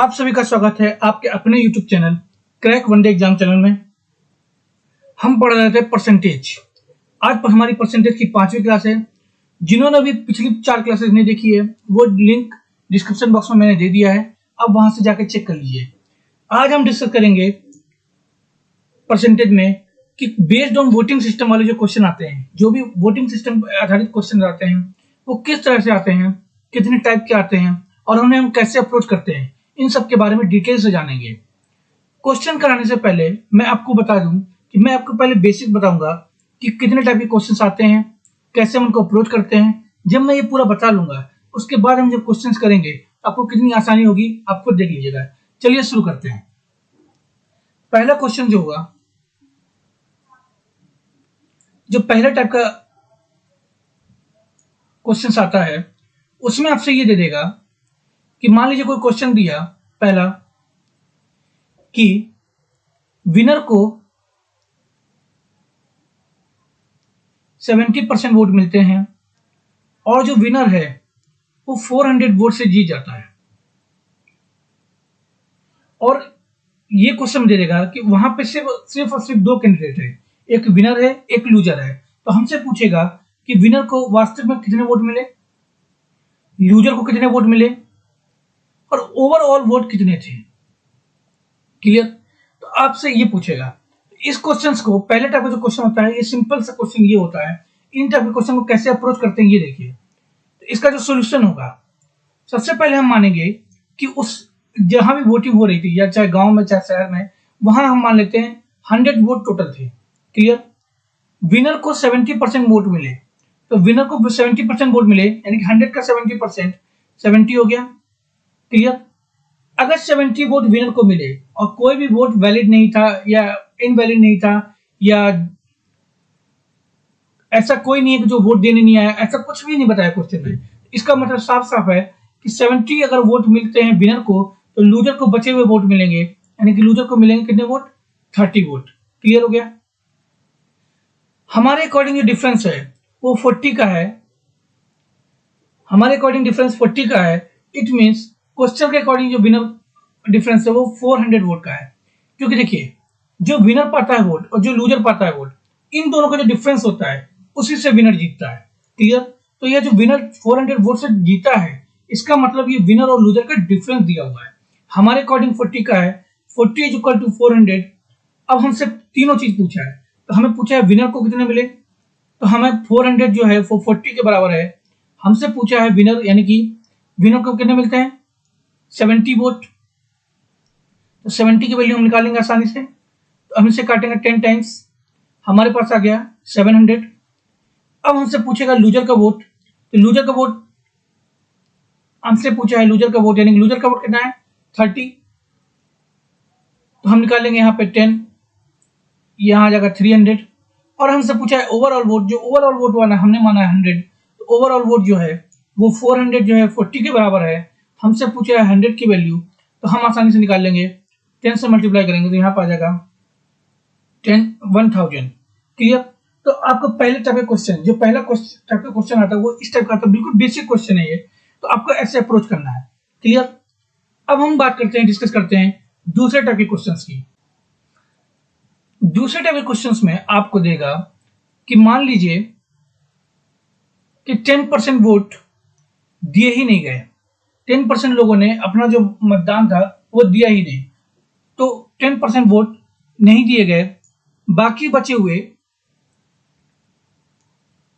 आप सभी का स्वागत है आपके अपने YouTube channel crack one day exam channel में। हम पढ़ रहे थे परसेंटेज। आज पर हमारी परसेंटेज की 5वीं क्लास है। जिन्होंने अभी पिछली 4 क्लासेस नहीं देखी है वो लिंक डिस्क्रिप्शन बॉक्स में मैंने दे दिया है, अब वहां से जाकर चेक कर लीजिए। आज हम डिस्कस करेंगे परसेंटेज में कि बेस्ड ऑन वोटिंग सिस्टम वाले जो क्वेश्चन आते हैं, जो भी वोटिंग सिस्टम आधारित क्वेश्चन आते हैं वो किस तरह से आते हैं, कितने टाइप के आते हैं और उन्हें हम कैसे अप्रोच करते हैं, इन सब के बारे में डिटेल से जानेंगे। क्वेश्चन कराने से पहले मैं आपको बता दूं कि मैं आपको पहले बेसिक बताऊंगा कि कितने टाइप के क्वेश्चंस आते हैं, कैसे हम उनको अप्रोच करते हैं। जब मैं ये पूरा बता लूंगा उसके बाद हम जब क्वेश्चंस करेंगे आपको कितनी आसानी होगी आप खुद देख लीजिएगा। चलिए शुरू करते हैं। पहला क्वेश्चन जो होगा, जो पहला टाइप का क्वेश्चन आता है उसमें आपसे ये दे देगा कि मान लीजिए कोई क्वेश्चन दिया पहला कि विनर को 70% वोट मिलते हैं और जो विनर है वो 400 वोट से जीत जाता है। और ये क्वेश्चन दे देगा कि वहां पे सिर्फ और सिर्फ 2 कैंडिडेट है, एक विनर है एक लूजर है। तो हमसे पूछेगा कि विनर को वास्तव में कितने वोट मिले, लूजर को कितने वोट मिले और ओवरऑल वोट कितने थे। क्लियर? तो आपसे ये पूछेगा। इस क्वेश्चंस को, पहले टाइप का जो क्वेश्चन होता है ये सिंपल सा क्वेश्चन ये होता है। इन टाइप के क्वेश्चन को कैसे अप्रोच करते हैं ये देखिए। तो इसका जो सोल्यूशन होगा, सबसे पहले हम मानेंगे कि उस जहां भी वोटिंग हो रही थी, या चाहे गांव में चाहे शहर में, वहां हम मान लेते हैं 100 वोट टोटल थे। क्लियर? विनर को 70% वोट मिले, तो विनर को 70% वोट मिले यानी कि 100 का 70% 70 हो गया। क्लियर? अगर 70 वोट विनर को मिले और कोई भी वोट वैलिड नहीं था या इनवैलिड नहीं था, या ऐसा कोई नहीं है कि जो वोट देने नहीं आया, ऐसा कुछ भी नहीं बताया क्वेश्चन में, इसका मतलब साफ साफ है कि 70 अगर वोट मिलते हैं विनर को तो लूजर को बचे हुए वोट मिलेंगे, यानी कि लूजर को मिलेंगे कितने वोट? 30 वोट। क्लियर हो गया? हमारे अकॉर्डिंग जो डिफरेंस है वो 40 का है। हमारे अकॉर्डिंग डिफरेंस 40 का है। इट मींस क्वेश्चन के अकॉर्डिंग जो विनर डिफरेंस है वो 400 वोट का है। क्योंकि देखिए, जो विनर पाता है वोट और जो लूजर पाता है वोट, इन दोनों का जो डिफरेंस होता है उसी से विनर जीतता है। क्लियर? तो यह जो विनर 400 वोट से जीता है, इसका मतलब ये विनर और लूजर का डिफरेंस दिया हुआ है। हमारे अकॉर्डिंग 40 का है। 40 इज इक्वल टू 400। अब हमसे तीनों चीज पूछा है, तो हमें पूछा है विनर को कितने मिले, तो हमें 400 जो है वो 40 के बराबर है। हमसे पूछा है विनर, यानी कि विनर को कितने मिलते हैं? 70 वोट। तो 70 की वैल्यू हम निकालेंगे आसानी से। तो हम इसे काटेंगे 10 टाइम्स, हमारे पास आ गया 700। अब हमसे पूछेगा लूजर का वोट, तो लूजर का वोट हमसे पूछा है, लूजर का वोट यानी लूजर का वोट कितना है? 30। तो हम निकालेंगे यहाँ पे 10, यहाँ आ जाएगा 300। और हमसे पूछा है ओवरऑल वोट, जो ओवरऑल वोट वाला हमने माना है 100, तो ओवरऑल वोट जो है वो 400 जो है 40 के बराबर है। हमसे पूछा है 100 की वैल्यू, तो हम आसानी से निकाल लेंगे। 10 से मल्टीप्लाई करेंगे तो यहाँ पर आ जाएगा 1000। क्लियर? तो आपको पहले टाइप का क्वेश्चन, जो पहला टाइप का क्वेश्चन आता है वो इस टाइप का आता है, बिल्कुल बेसिक क्वेश्चन है ये। तो आपको ऐसे अप्रोच करना है। क्लियर? अब हम बात करते हैं, डिस्कस करते हैं दूसरे टाइप के क्वेश्चंस की। दूसरे टाइप के क्वेश्चंस में आपको देगा कि मान लीजिए कि 10% वोट दिए ही नहीं गए, 10% लोगों ने अपना जो मतदान था वो दिया ही नहीं, तो 10% वोट नहीं दिए गए। बाकी बचे हुए,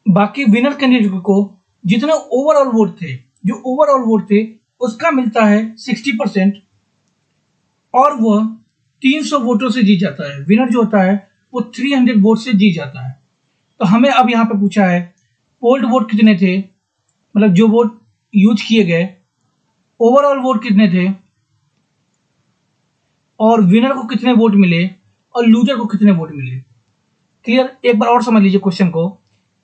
बाकी विनर कैंडिडेट को जितने ओवरऑल वोट थे, जो ओवरऑल वोट थे उसका मिलता है 60%, और वह 300 वोटों से जीत जाता है। विनर जो होता है वो 300 वोट से जीत जाता है। तो हमें अब यहां पे पूछा है पोल्ड वोट कितने थे, मतलब जो वोट यूज किए गए, ओवरऑल वोट कितने थे, और विनर को कितने वोट मिले और लूजर को कितने वोट मिले। क्लियर? एक बार और समझ लीजिए क्वेश्चन को,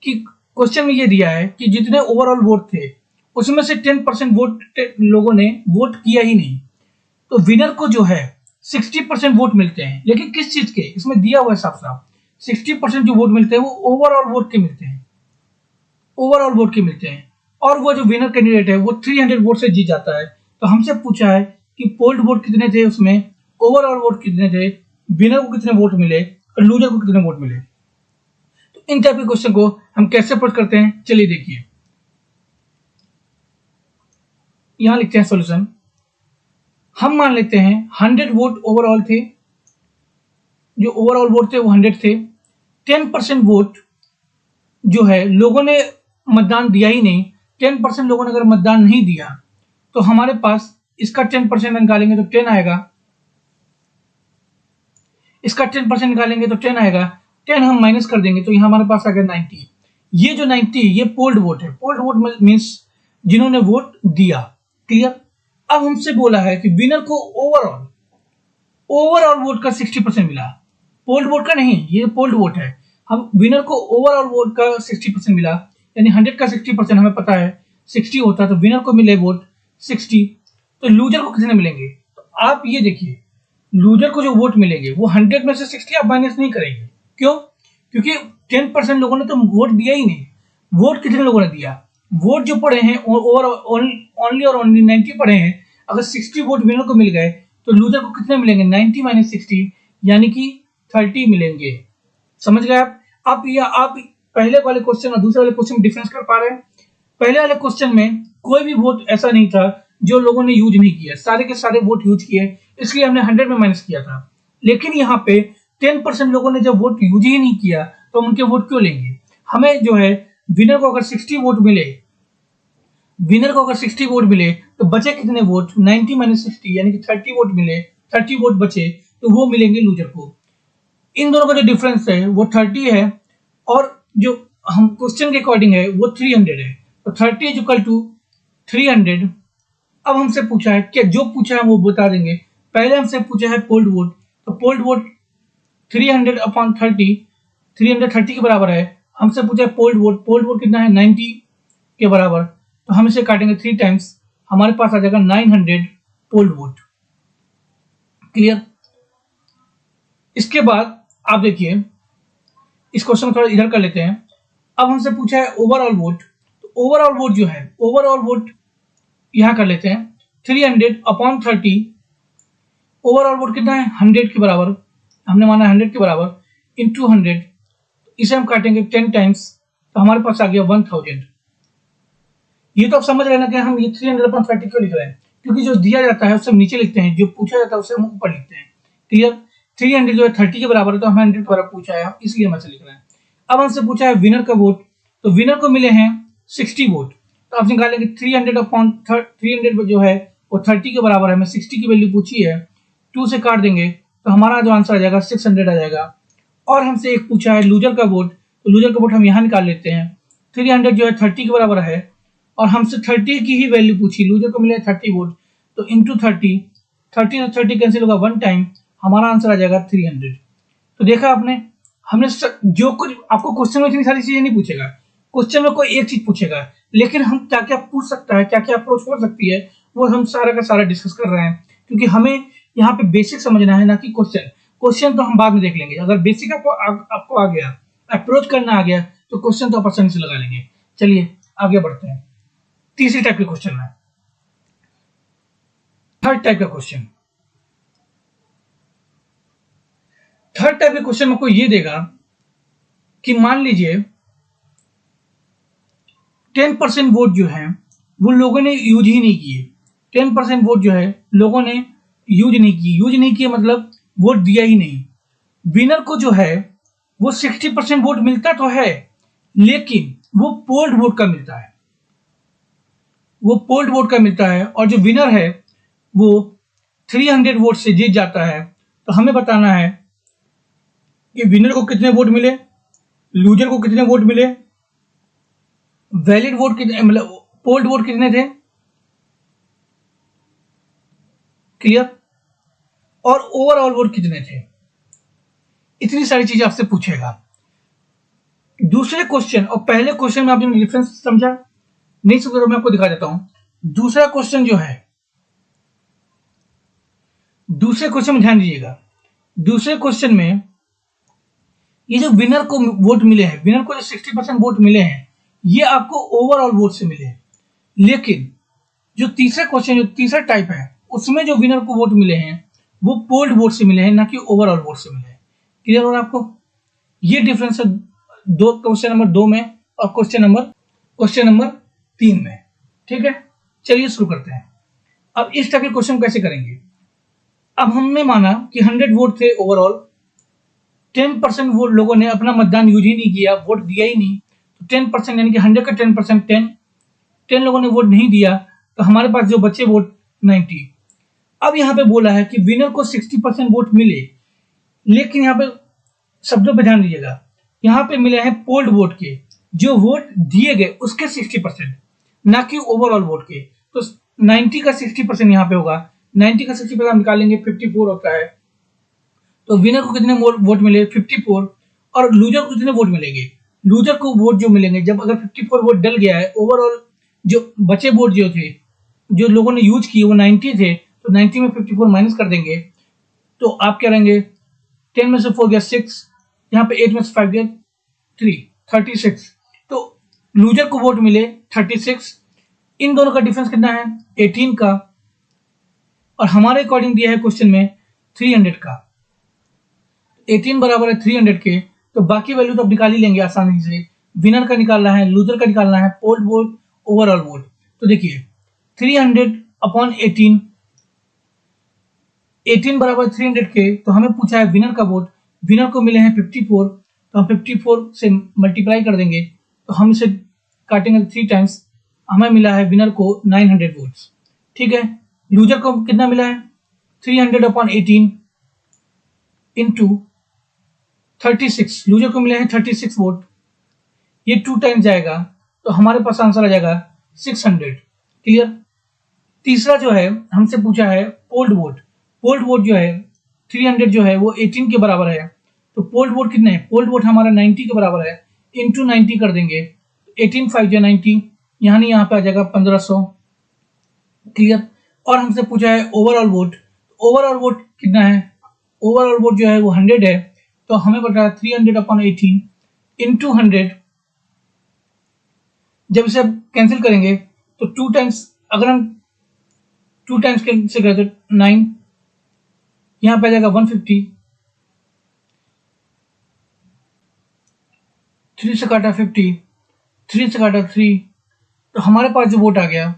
कि क्वेश्चन में ये दिया है कि जितने ओवरऑल वोट थे उसमें से 10% वोट लोगों ने वोट किया ही नहीं, तो विनर को जो है 60% वोट मिलते हैं। लेकिन किस चीज के? इसमें दिया हुआ है साफ साफ 60% जो वोट मिलते हैं वो ओवरऑल वोट के मिलते हैं, ओवरऑल वोट के मिलते हैं। और वो जो विनर कैंडिडेट है वो 300 वोट से जीत जाता है। तो हमसे पूछा है कि पोल्ड वोट कितने थे, उसमें ओवरऑल वोट कितने थे, विनर को कितने वोट मिले और लूजर को कितने वोट मिले। तो इन टाइप के क्वेश्चन को हम कैसे अप्रोच करते हैं, चलिए देखिए। यहां लिखते हैं सॉल्यूशन। हम मान लेते हैं 100 वोट ओवरऑल थे, जो ओवरऑल वोट थे वो 100 थे। 10% वोट जो है लोगों ने मतदान दिया ही नहीं, 10% लोगों ने अगर मतदान नहीं दिया तो हमारे पास इसका 10% निकालेंगे तो 10 आएगा, इसका 10% निकालेंगे तो 10 आएगा, 10 हम माइनस कर देंगे तो यहाँ हमारे पास आ गया 90। ये जो 90 ये पोल्ड वोट है। पोल्ड वोट मीन्स जिन्होंने वोट दिया। क्लियर। अब हमसे बोला है कि विनर को ओवरऑल वोट का 60% मिला, पोल्ड वोट का नहीं, ये पोल्ड वोट है। हम विनर को ओवरऑल वोट का 60% मिला, यानी 100 का 60% हमें पता है 60 होता है, तो विनर को मिले वोट 60। तो लूजर को कितने मिलेंगे, तो आप ये देखिए लूजर को जो वोट मिलेंगे वो 100 में से 60 आप माइनस नहीं करेंगे। क्यों? क्योंकि 10% लोगों ने तो वोट दिया ही नहीं। वोट कितने लोगों ने दिया, वोट जो पड़े हैं ओनली और ओनली 90 पड़े हैं। अगर 60 वोट विनर को मिल गए तो लूजर को कितने मिलेंगे, 90 माइनस 60 यानी कि 30 मिलेंगे। समझ गए आप पहले वाले क्वेश्चन और दूसरे वाले क्वेश्चन में डिफरेंस कर पा रहे हैं। पहले वाले क्वेश्चन में कोई भी वोट ऐसा नहीं था जो लोगों ने यूज नहीं किया, सारे के सारे वोट यूज किए, इसलिए हमने 100 में माइनस किया था। लेकिन यहाँ पे 10% लोगों ने जब वोट यूज ही नहीं किया तो उनके वोट क्यों लेंगे। हमें जो है विनर को अगर 60 वोट मिले तो बचे कितने वोट, 90 माइनस 60 यानी कि 30 वोट मिले, 30 वोट बचे तो वो मिलेंगे लूजर को। इन दोनों का जो डिफरेंस है वो 30 है और जो हम क्वेश्चन के अकॉर्डिंग है वो 300 है। तो 30 इज इक्वल टू 300। अब हमसे पूछा है, क्या जो पूछा है वो बता देंगे। पहले हमसे पूछा है पोल्ड वोट, तो पोल्ड वोट 300 अपॉन 30, 330 के बराबर है। हमसे पूछा है पोल्ड वोट कितना है, 90 के बराबर, तो हम इसे काटेंगे 3 टाइम्स, हमारे पास आ जाएगा 900 पोल्ड वोट। क्लियर। इसके बाद आप देखिए इस क्वेश्चन को थोड़ा इधर कर लेते हैं। अब हमसे पूछा है ओवरऑल वोट, तो ओवरऑल वोट जो है, ओवरऑल वोट यहां कर लेते हैं 300 अपॉन 30। ओवरऑल वोट कितना है, 100 के बराबर, हमने माना 100 के बराबर इंटू 100, इसे हम काटेंगे 10 टाइम्स, तो हमारे पास आ गया 1000। ये तो आप समझ रहे हैं ना कि हम ये 300 अपॉन 30 क्यों लिख रहे हैं, क्योंकि जो दिया जाता है उसे हम नीचे लिखते हैं, जो पूछा जाता है उसे हम ऊपर लिखते हैं। क्लियर। 300 जो है 30 के बराबर है, तो हमें 100 के बराबर पूछा है, इसलिए हम ऐसे लिख रहे हैं। अब हमसे पूछा है विनर का वोट, तो विनर को मिले हैं 60 वोट, तो आप निकालेंगे 300 अपॉन 300 जो है वो 30 के बराबर है, हमें 60 की वैल्यू पूछी है, 2 से काट देंगे तो हमारा जो आंसर आ जाएगा 600 आ जाएगा। और हमसे एक पूछा है लूजर का वोट, तो लूजर का वोट हम यहाँ निकाल लेते हैं। 300 जो है 30 के बराबर है और हमसे 30 की ही वैल्यू पूछी, लूजर को मिले 30 वोट, तो इंटू 30 से 30 कैंसिल होगा 1 टाइम, हमारा आंसर आ जाएगा 300। तो देखा आपने, हमने जो कुछ आपको क्वेश्चन में इतनी सारी चीजें नहीं पूछेगा, क्वेश्चन में कोई एक चीज पूछेगा, लेकिन हम क्या क्या पूछ सकता है, क्या क्या अप्रोच हो सकती है, वो हम सारा का सारा डिस्कस कर रहे हैं। क्योंकि हमें यहाँ पे बेसिक समझना है, ना कि क्वेश्चन तो हम बाद में देख लेंगे। अगर बेसिक आपको आ गया, अप्रोच करना आ गया, तो क्वेश्चन तो आप आसानी से लगा लेंगे। चलिए आगे बढ़ते हैं तीसरी टाइप के क्वेश्चन में। थर्ड टाइप का क्वेश्चन, थर्ड टाइप के क्वेश्चन में आपको ये देगा कि मान लीजिए 10% वोट जो है वो लोगों ने यूज ही नहीं किए। 10% वोट जो है लोगों ने यूज नहीं किए मतलब वोट दिया ही नहीं। विनर को जो है वो 60% वोट मिलता तो है, लेकिन वो पोल्ड वोट का मिलता है, और जो विनर है वो 300 वोट से जीत जाता है। तो हमें बताना है कि विनर को कितने वोट मिले, लूजर को कितने वोट मिले, वैलिड वोट कितने, मतलब पोल्ड वोट कितने थे। क्लियर। और ओवरऑल वोट कितने थे। इतनी सारी चीजें आपसे पूछेगा। दूसरे क्वेश्चन और पहले क्वेश्चन में आपने डिफरेंस समझा नहीं समझा, मैं आपको दिखा देता हूं। दूसरा क्वेश्चन जो है, दूसरे क्वेश्चन में ध्यान दीजिएगा। दूसरे क्वेश्चन में ये जो विनर को वोट मिले हैं, विनर को जो 60% वोट मिले हैं, ये आपको ओवरऑल वोट से मिले हैं। लेकिन जो तीसरा क्वेश्चन, जो तीसरा टाइप है, उसमें जो विनर को वोट मिले हैं वो पोल्ड वोट से मिले हैं, ना कि ओवरऑल वोट से मिले हैं। क्लियर हो रहा है आपको? ये डिफरेंस है दो क्वेश्चन नंबर 2 में और क्वेश्चन नंबर 3 में। ठीक है, चलिए शुरू करते हैं। अब इस टाइप के क्वेश्चन कैसे करेंगे? अब हमने माना कि 100 वोट थे ओवरऑल, 10% वोट लोगों ने अपना मतदान यूज ही नहीं किया, वोट दिया ही नहीं, तो 10% यानी कि 100 का 10%, 10 लोगों ने वोट नहीं दिया, तो हमारे पास जो बचे वोट 90। अब यहाँ पे बोला है कि विनर को 60% वोट मिले, लेकिन यहाँ पे शब्दों पे ध्यान दीजिएगा, यहाँ पे मिले हैं पोल्ड वोट के, जो वोट दिए गए उसके 60%, ना कि ओवरऑल वोट के। तो 90 का 60% यहाँ पे होगा, 90 का 60% हम निकालेंगे 54 होता है। तो विनर को कितने वोट मिले? 54। और लूजर को कितने वोट मिलेंगे? लूजर को वोट जो मिलेंगे, जब अगर 54 वोट डल गया है, ओवरऑल जो बचे वोट जो थे, जो लोगों ने यूज किए वो 90 थे, तो 90 में 54 माइनस कर देंगे, तो आप क्या रहेंगे? 10 में से 4 गया 6, यहाँ पे 8 में से 5 गया 3, 36। तो लूजर को वोट मिले 36। इन दोनों का डिफरेंस कितना है? 18 का। और हमारे अकॉर्डिंग दिया है क्वेश्चन में 300 का। 18 बराबर है 300 के, तो बाकी वैल्यू तो अब निकाल ही लेंगे आसानी से। विनर का निकालना है, लूजर का निकालना है, पोल्ड वोट, ओवरऑल वोट। तो देखिए 300 अपॉन 18, 18 बराबर 300 के, तो हमें पूछा है विनर का वोट, विनर को मिले हैं 54, तो हम 54 से मल्टीप्लाई कर देंगे, तो हम इसे काटेंगे 3 टाइम्स, हमें मिला है विनर को 900 वोट्स। ठीक है, लूजर को कितना मिला है? 300 अपॉन 18 इंटू 36, लूजर को मिले हैं 36 वोट, ये 2 टाइम्स जाएगा, तो हमारे पास आंसर आ जाएगा 600। क्लियर? तीसरा जो है हमसे पूछा है पोल्ड वोट। पोल्ड वोट जो है 300 जो है वो 18 के बराबर है, तो पोल्ड वोट कितने हैं? पोल्ड वोट हमारा 90 के बराबर है, इंटू 90 कर देंगे, 18 5 जो 90, यहाँ नहीं यहाँ पे आ जाएगा 1500। क्लियर? और हमसे पूछा है ओवरऑल वोट। ओवरऑल वोट कितना है? ओवरऑल वोट जो है वो 100 है, तो हमें बता 300 अपॉन 18 इंटू 100। जब इसे कैंसिल करेंगे तो 2 टाइम्स, अगर हम 2 टाइम्स कैंसिल करें तो 9, यहाँ पे आ जाएगा 150, 3 से काटा 50, 3 से काटा 3, तो हमारे पास जो वोट आ गया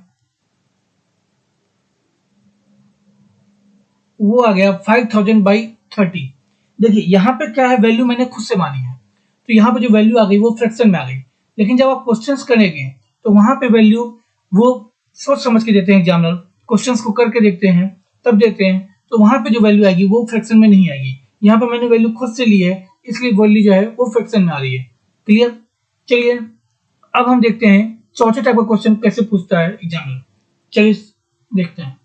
वो आ गया 5000/30। देखिए यहाँ पे क्या है, वैल्यू मैंने खुद से मानी है, तो यहाँ पे जो वैल्यू आ गई वो फ्रैक्शन में आ गई, लेकिन जब आप क्वेश्चंस करेंगे तो वहां पे वैल्यू वो सोच समझ के देते हैं एग्जामिनर, क्वेश्चंस को करके देखते हैं तब देते हैं, तो वहां पे जो वैल्यू आएगी वो फ्रैक्शन में नहीं आएगी। यहाँ पे मैंने वैल्यू खुद से ली है, इसलिए वैल्यू जो है वो फ्रैक्शन में आ रही है। क्लियर? चलिए अब हम देखते हैं चौथे टाइप का क्वेश्चन कैसे पूछता है एग्जामिनर। चलिए देखते हैं।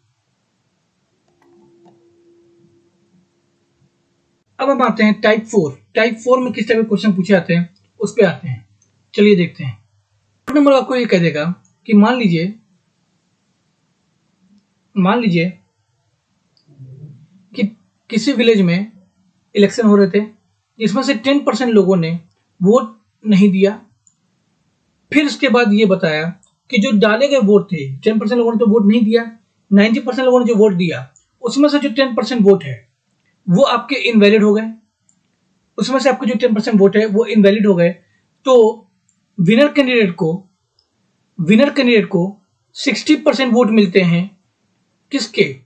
अब हम आते हैं टाइप 4। टाइप 4 में किस टाइप के क्वेश्चन पूछे जाते हैं उस पे आते हैं। चलिए देखते हैं। नंबर आपको ये कह देगा कि मान लीजिए कि किसी विलेज में इलेक्शन हो रहे थे, जिसमें से 10% लोगों ने वोट नहीं दिया। फिर उसके बाद ये बताया कि जो डाले गए वोट थे, 10% लोगों ने तो वोट नहीं दिया, 90% लोगों ने जो वोट दिया, उसमें से जो 10% वोट है वो आपके इनवैलिड हो गए। उसमें से आपके जो 10% वोट है वो इनवैलिड हो गए। तो विनर कैंडिडेट को 60% वोट मिलते हैं, किसके?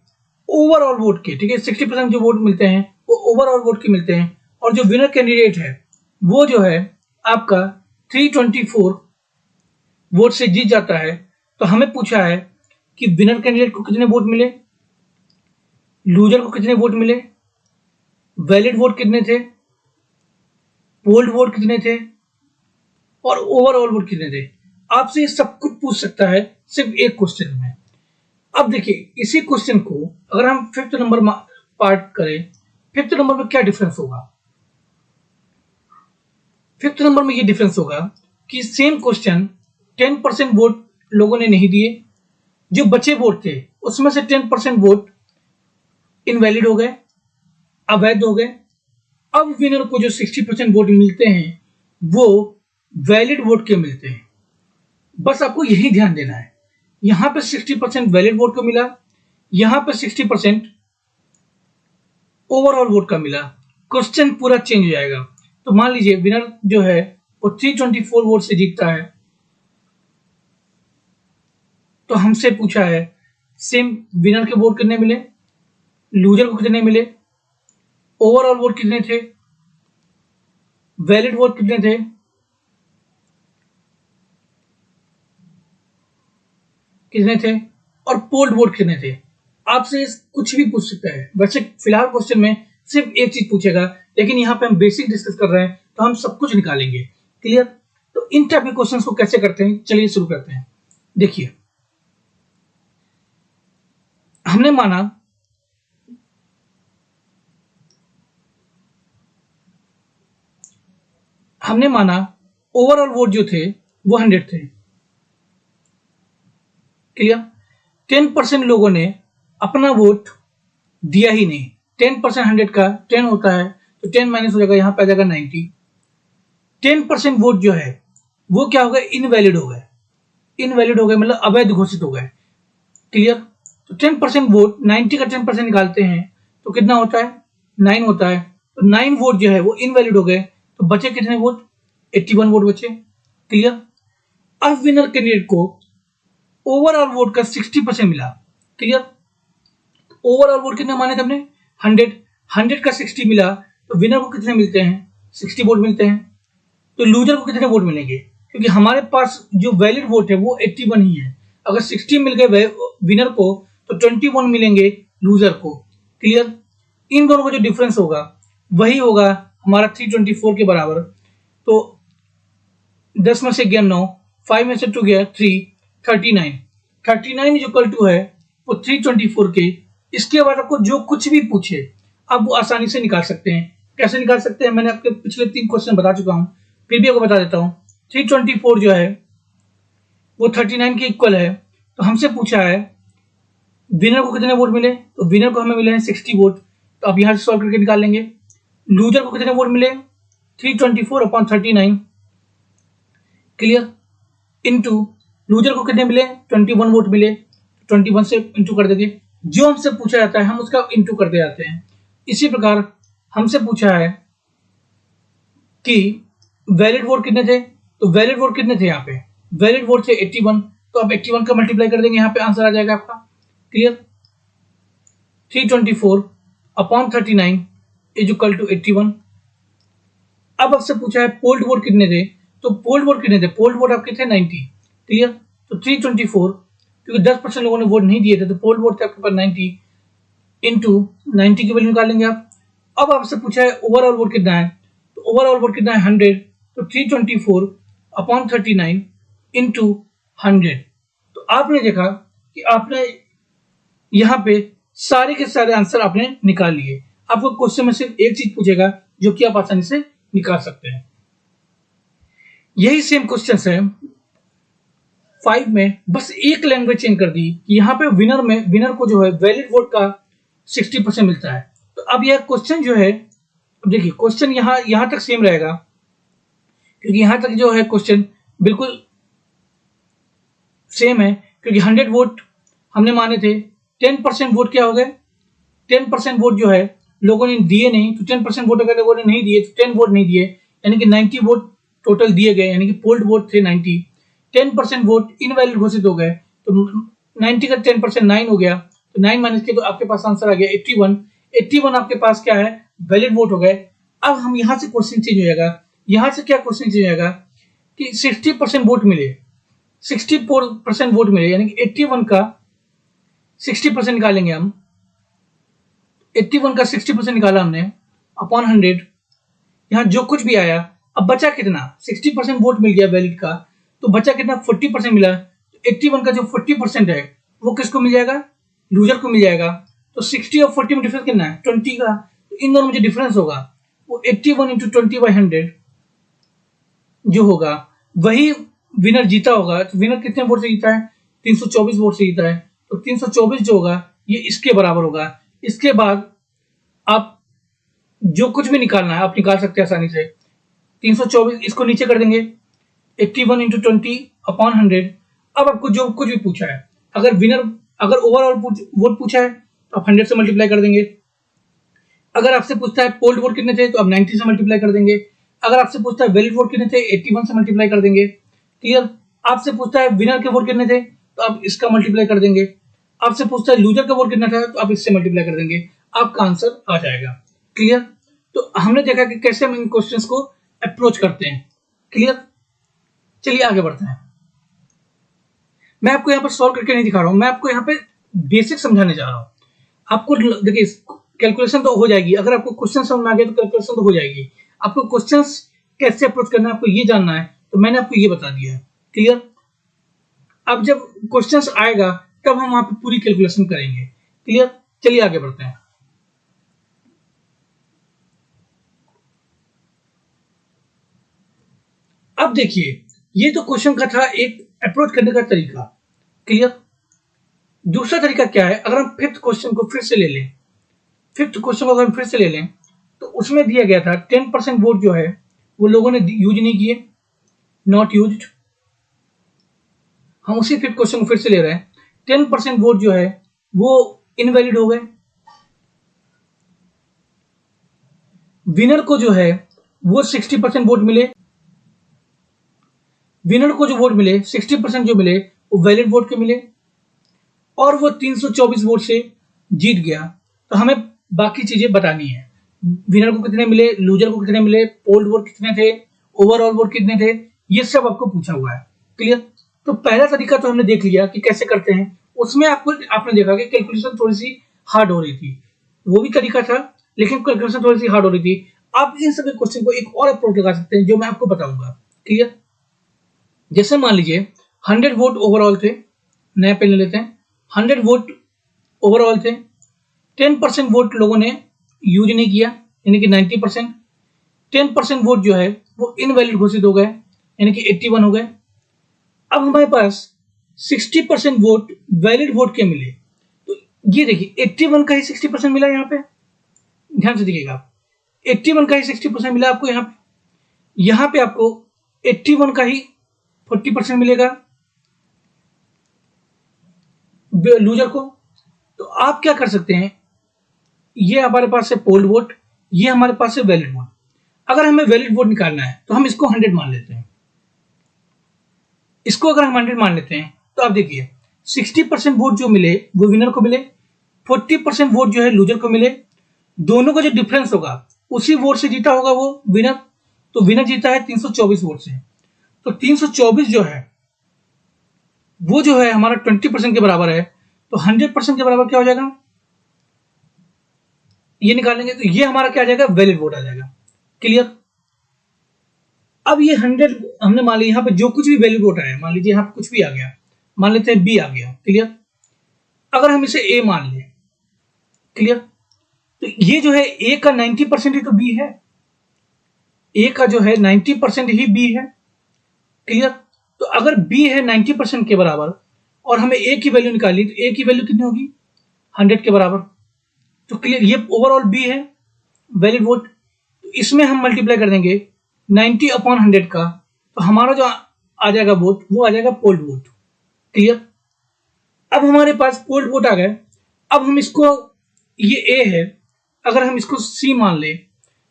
ओवरऑल वोट के। ठीक है, 60% जो वोट मिलते हैं वो ओवरऑल वोट के मिलते हैं, और जो विनर कैंडिडेट है वो जो है आपका 324 वोट से जीत जाता है। तो हमें पूछा है कि विनर कैंडिडेट को कितने वोट मिले, लूजर को कितने वोट मिले, वैलिड वोट कितने थे, पोल्ड वोट कितने थे, और ओवरऑल वोट कितने थे। आपसे ये सब कुछ पूछ सकता है सिर्फ एक क्वेश्चन में। अब देखिए इसी क्वेश्चन को अगर हम 5th नंबर पार्ट करें, 5th नंबर में क्या डिफरेंस होगा? 5th नंबर में ये डिफरेंस होगा कि सेम क्वेश्चन 10% वोट लोगों ने नहीं दिए, जो बचे वोट थे उसमें से 10% वोट इनवैलिड हो गए, अवैध हो गए। अब विनर को जो 60% वोट मिलते हैं वो वैलिड वोट के मिलते हैं। बस आपको यही ध्यान देना है, यहां पे 60% वैलिड वोट को मिला, यहां पे 60% ओवरऑल वोट का मिला, क्वेश्चन पूरा चेंज हो जाएगा। तो मान लीजिए विनर जो है वो 324 वोट से जीतता है, तो हमसे पूछा है सेम विनर के वोट कितने मिले, लूजर को कितने मिले, ओवरऑल वोट कितने थे, वैलिड वोट कितने थे, और पोल्ड वोट कितने थे। आपसे कुछ भी पूछ सकता है। वैसे फिलहाल क्वेश्चन में सिर्फ एक चीज पूछेगा, लेकिन यहाँ पे हम बेसिक डिस्कस कर रहे हैं तो हम सब कुछ निकालेंगे। क्लियर? तो इन टाइप के क्वेश्चंस को कैसे करते हैं, चलिए शुरू करते हैं। देखिए, हमने माना ओवरऑल वोट जो थे वो 100 थे। क्लियर? 10% लोगों ने अपना वोट दिया ही नहीं। 10% 100 का 10 होता है, तो 10 माइनस हो जाएगा, यहां पे आ जाएगा 90। 10% वोट जो है वो क्या हो गए, इनवैलिड हो गए। इनवैलिड हो गए मतलब अवैध घोषित हो गए। क्लियर? तो 10% वोट, 90 का 10% निकालते हैं तो कितना होता है, 9 होता है। तो 9 वोट जो है वो इनवैलिड हो गए, तो बचे कितने वोट, 81 वोट बचे। क्लियर? अब विनर कैंडिडेट को ओवरऑल वोट का 60% मिला। क्लियर? ओवरऑल वोट कितने माने थे हमने, 100 का 60 मिला, तो विनर को कितने मिलते हैं, 60 वोट मिलते हैं। तो लूजर को कितने वोट मिलेंगे, क्योंकि हमारे पास जो वैलिड वोट है वो 81 ही है। अगर 60 मिल गए विनर को तो 21 मिलेंगे लूजर को। क्लियर? इन दोनों का जो डिफरेंस होगा वही होगा हमारा 324 के बराबर। तो 10 में से गया 9, 5 में से 2 गया 3, 39। 39 जो इक्वल टू है वो 324 के। इसके बाद आपको जो कुछ भी पूछे आप वो आसानी से निकाल सकते हैं। कैसे निकाल सकते हैं, मैंने आपके पिछले 3 क्वेश्चन बता चुका हूं, फिर भी आपको बता देता हूं। 324 जो है वो 39 के इक्वल है। तो हमसे पूछा है विनर को कितने वोट मिले, तो विनर को हमें मिले हैं 60 वोट। तो अब यहां से सॉल्व करके निकाल लेंगे। लूजर को कितने वोट मिले, 324/39। क्लियर? इनटू लूजर को कितने मिले, 21 वोट मिले, 21 से इंटू कर देंगे। जो हमसे पूछा जाता है हम उसका इंटू करते जाते हैं। इसी प्रकार हमसे पूछा है कि वैलिड वोट कितने थे, तो वैलिड वोट कितने थे, यहाँ पे वैलिड वोट थे 81, तो अब 81 का मल्टीप्लाई कर देंगे, यहाँ पे आंसर आ जाएगा आपका। क्लियर? 324/39 is equal to 81। अब आपसे पूछा है पोल्ड वोट कितने थे, तो पोल्ड वोट कितने थे, पोल्ड वोट आपके थे 90। क्लियर? तो 324, क्योंकि 10% लोगों ने वोट नहीं दिए थे, तो पोल्ड वोट थे आपके पास 90 इंटू 90 की वैल्यू निकालेंगे आप। अब आपसे पूछा है ओवरऑल वोट कितना है, तो ओवरऑल वोट कितना है 100, तो 324/39 इंटू 100। तो आपने देखा कि आपने यहाँ पे सारे के सारे आंसर आपने निकाल लिए। आपको क्वेश्चन में सिर्फ एक चीज पूछेगा जो कि आप आसानी से निकाल सकते हैं। यही सेम क्वेश्चन है 5 में, बस एक लैंग्वेज चेंज कर दी कि यहाँ पे विनर को जो है वैलिड वोट का 60% मिलता है। तो अब यह क्वेश्चन जो है, अब देखिए क्वेश्चन यहाँ तक सेम रहेगा, क्योंकि यहाँ तक जो है क्वेश्चन बिल्कुल सेम है, क्योंकि 100 वोट हमने माने थे। 10% वोट क्या हो गए, 10% वोट जो है लोगों ने दिए नहीं, तो 10% वोट अगर लोगों ने नहीं दिए तो 10 वोट नहीं दिए, यानी कि 90 वोट टोटल दिए गए, यानी कि पोल्ड वोट थे 90। 10% वोट इनवैलिड घोषित हो गए, तो 90 का 10% 9 हो गया, तो 9 माइनस के तो आपके पास आंसर आ गया 81। 81 आपके पास क्या है, वैलिड वोट हो गए। अब हम यहाँ से क्वेश्चन चेंज हो जाएगा, यहाँ से क्या क्वेश्चन चेंज हो जाएगा कि 60% वोट मिले, 64% वोट मिले, यानी कि 81 का 60% निकालेंगे हम। 81 का 60% निकाला हमने अपॉन 100, यहाँ जो कुछ भी आया। अब बचा कितना, 60% वोट मिल गया वैलिड का, तो बचा कितना, 40% मिला। 81 का जो 40% है वो किसको मिल जाएगा, लूजर को मिल जाएगा। तो 60 और 40 में डिफरेंस कितना है, 20 का। तो इन दोनों में जो डिफरेंस होगा वो 81 इंटू 20/100 जो होगा वही विनर जीता होगा। तो विनर कितने वोट से जीता है, 324 वोट से जीता है। तो 324 जो होगा ये इसके बराबर होगा। इसके बाद आप जो कुछ भी निकालना है आप निकाल सकते हैं आसानी से। 324 इसको नीचे कर देंगे, 81 इंटू 20/100। अब आपको जो कुछ भी पूछा है, अगर ओवरऑल वोट पूछा है तो आप 100 से मल्टीप्लाई कर देंगे। अगर आपसे पूछता है पोल्ड वोट कितने थे तो आप 90 से मल्टीप्लाई कर देंगे। अगर आपसे पूछता है वैलिड वोट कितने थे 81 से मल्टीप्लाई कर देंगे। क्लियर। आपसे पूछता है विनर के वोट कितने थे तो आप इसका मल्टीप्लाई कर देंगे। आपसे पूछता है लूजर का वोट कितना था तो आप इससे मल्टीप्लाई कर देंगे, आपका आंसर आ जाएगा। क्लियर। तो हमने देखा कि कैसे हम इन क्वेश्चंस को अप्रोच करते हैं। क्लियर। चलिए आगे बढ़ते हैं। मैं आपको यहाँ पर सॉल्व करके नहीं दिखा रहा हूं, मैं आपको यहाँ पे बेसिक समझाने जा रहा हूं। आपको देखिए कैलकुलेशन तो हो जाएगी, अगर आपको क्वेश्चन समझ में आ गया तो कैलकुलेशन तो हो जाएगी। आपको क्वेश्चंस कैसे अप्रोच करना है आपको ये जानना है तो मैंने आपको ये बता दिया है। क्लियर। अब जब क्वेश्चंस आएगा तब हम वहां पे पूरी कैलकुलेशन करेंगे। क्लियर। चलिए आगे बढ़ते हैं। अब देखिए ये तो क्वेश्चन का था एक अप्रोच करने का तरीका। क्लियर। दूसरा तरीका क्या है, अगर हम फिफ्थ क्वेश्चन को फिर से ले लें, फिफ्थ क्वेश्चन को अगर हम फिर से ले लें तो उसमें दिया गया था 10% वोट जो है वो लोगों ने यूज नहीं किए, नॉट यूज्ड। हम उसी फिफ्थ क्वेश्चन को फिर से ले रहे हैं। 10% वोट जो है वो इनवैलिड हो गए। विनर को जो है वो 60% वोट मिले। विनर को जो वोट मिले 60% जो मिले वो वैलिड वोट के मिले और वो 324 वोट से जीत गया। तो हमें बाकी चीजें बतानी है, विनर को कितने मिले, लूजर को कितने मिले, पोल्ड वोट कितने थे, ओवरऑल वोट कितने थे, ये सब आपको पूछा हुआ है। क्लियर। तो पहला तरीका तो हमने देख लिया कि कैसे करते हैं, उसमें आपने देखा कि कैलकुलेशन थोड़ी सी हार्ड हो रही थी, वो भी तरीका था लेकिन कैलकुलेशन थोड़ी सी हार्ड हो रही थी। आप इन सभी क्वेश्चन को एक और अप्रोच लगा सकते हैं जो मैं आपको बताऊंगा। क्लियर। जैसे मान लीजिए 100 वोट ओवरऑल थे, नया पेन ले लेते हैं। 100 वोट ओवरऑल थे, 10% वोट लोगों ने यूज नहीं किया यानी कि 90%। 10% वोट जो है वो इनवैलिड घोषित हो गए यानी कि 81 हो गए। अब हमारे पास 60% वोट वैलिड वोट के मिले। तो ये देखिए 81 का ही 60% मिला यहाँ पे, ध्यान से देखिएगा 81 का ही 60% मिला आपको यहाँ पे आपको 81 का ही 40% मिलेगा लूजर को। तो आप क्या कर सकते हैं, ये हमारे पास है पोल्ड वोट, ये हमारे पास है वैलिड वोट। अगर हमें वैलिड वोट निकालना है तो हम इसको 100 मान लेते हैं। इसको अगर हम 100 मान लेते हैं तो आप देखिए 60% वोट जो मिले वो विनर को मिले, 40% वोट जो है लूजर को मिले। दोनों का जो डिफरेंस होगा उसी वोट से जीता होगा वो विनर। तो विनर जीता है 324 वोट से। तो 324 जो है वो जो है हमारा 20% के बराबर है। तो 100% के बराबर क्या हो जाएगा, ये निकालेंगे तो ये हमारा क्या आ जाएगा, वैलिड वोट आ जाएगा। क्लियर। अब ये 100 हमने मान लिया, यहाँ पे जो कुछ भी वैलिड वोट आया, मान लीजिए यहाँ पे कुछ भी आ गया, मान लेते हैं बी आ गया। क्लियर। अगर हम इसे ए मान लें, क्लियर, तो ये जो है ए का 90% ही तो बी है, ए का जो है 90% ही बी है। क्लियर। तो अगर बी है 90% के बराबर और हमें ए की वैल्यू निकाली तो ए की वैल्यू कितनी होगी, 100 के बराबर। तो क्लियर, ये ओवरऑल बी है वैलिड वोट। तो इसमें हम मल्टीप्लाई कर देंगे 90/100 का, तो हमारा जो आ जाएगा वोट वो आ जाएगा पोल्ड वोट। क्लियर। अब हमारे पास पोल्ड वोट आ गए। अब हम इसको, ये ए है, अगर हम इसको सी मान ले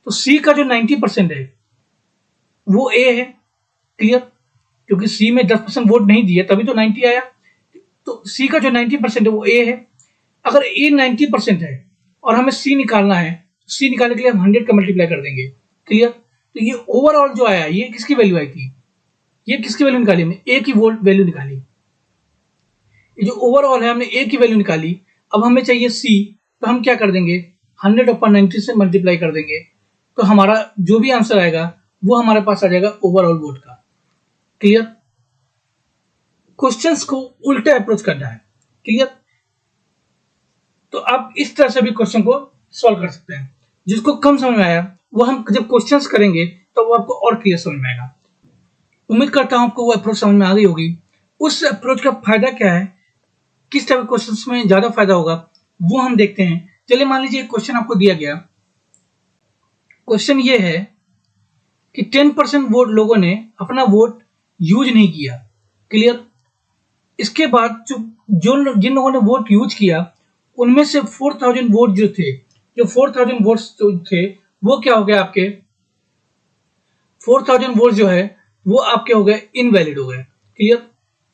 तो सी का जो 90% है वो ए है। क्लियर। क्योंकि सी में 10% वोट नहीं दिए तभी तो 90 आया। तो सी का जो 90% है वो ए है। अगर ए 90% है और हमें सी निकालना है, सी निकालने के लिए हम 100 का मल्टीप्लाई कर देंगे। क्लियर। तो ये ओवरऑल जो आया ये किसकी वैल्यू आई थी, ये किसकी वैल्यू निकाली, हमने ए की वैल्यू निकाली। ये जो ओवरऑल है हमने ए की वैल्यू निकाली। अब हमें चाहिए सी, तो हम क्या कर देंगे 100/90 से मल्टीप्लाई कर देंगे। तो हमारा जो भी आंसर आएगा वो हमारे पास आ जाएगा ओवरऑल वोट का। क्लियर। क्वेश्चंस को उल्टा अप्रोच करना है। क्लियर। तो आप इस तरह से भी क्वेश्चन को सॉल्व कर सकते हैं। जिसको कम समझ में आया वो हम जब क्वेश्चंस करेंगे तो वो आपको और क्लियर समझ में आएगा। उम्मीद करता हूं आपको वो अप्रोच समझ में आ गई होगी। उस अप्रोच का फायदा क्या है, किस टाइप के क्वेश्चंस में ज्यादा फायदा होगा वो हम देखते हैं। चलिए मान लीजिए क्वेश्चन आपको दिया गया, क्वेश्चन ये है कि 10% वोट लोगों ने अपना वोट यूज नहीं किया। क्लियर। इसके बाद जिन लोगों ने वोट यूज किया उनमें से 4000 वोट जो थे, जो 4000 वोट्स जो थे वो क्या हो गए आपके 4000 वोट जो है वो आपके हो गए इनवैलिड हो गए। क्लियर?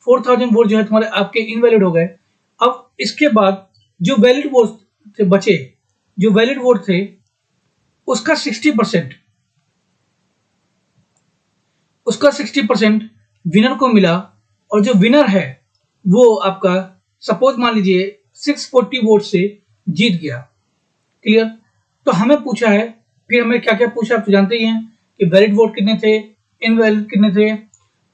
4000 वोट जो है तुम्हारे आपके इनवैलिड हो गए। अब इसके बाद जो वैलिड वोट थे बचे, जो वैलिड वोट थे उसका 60% विनर को मिला, और जो विनर है वो आपका सपोज मान लीजिए 640 वोट से जीत गया। क्लियर? तो हमें पूछा है, फिर हमें क्या क्या पूछा आप तो जानते ही हैं कि वैलिड वोट कितने थे, इनवैलिड कितने थे,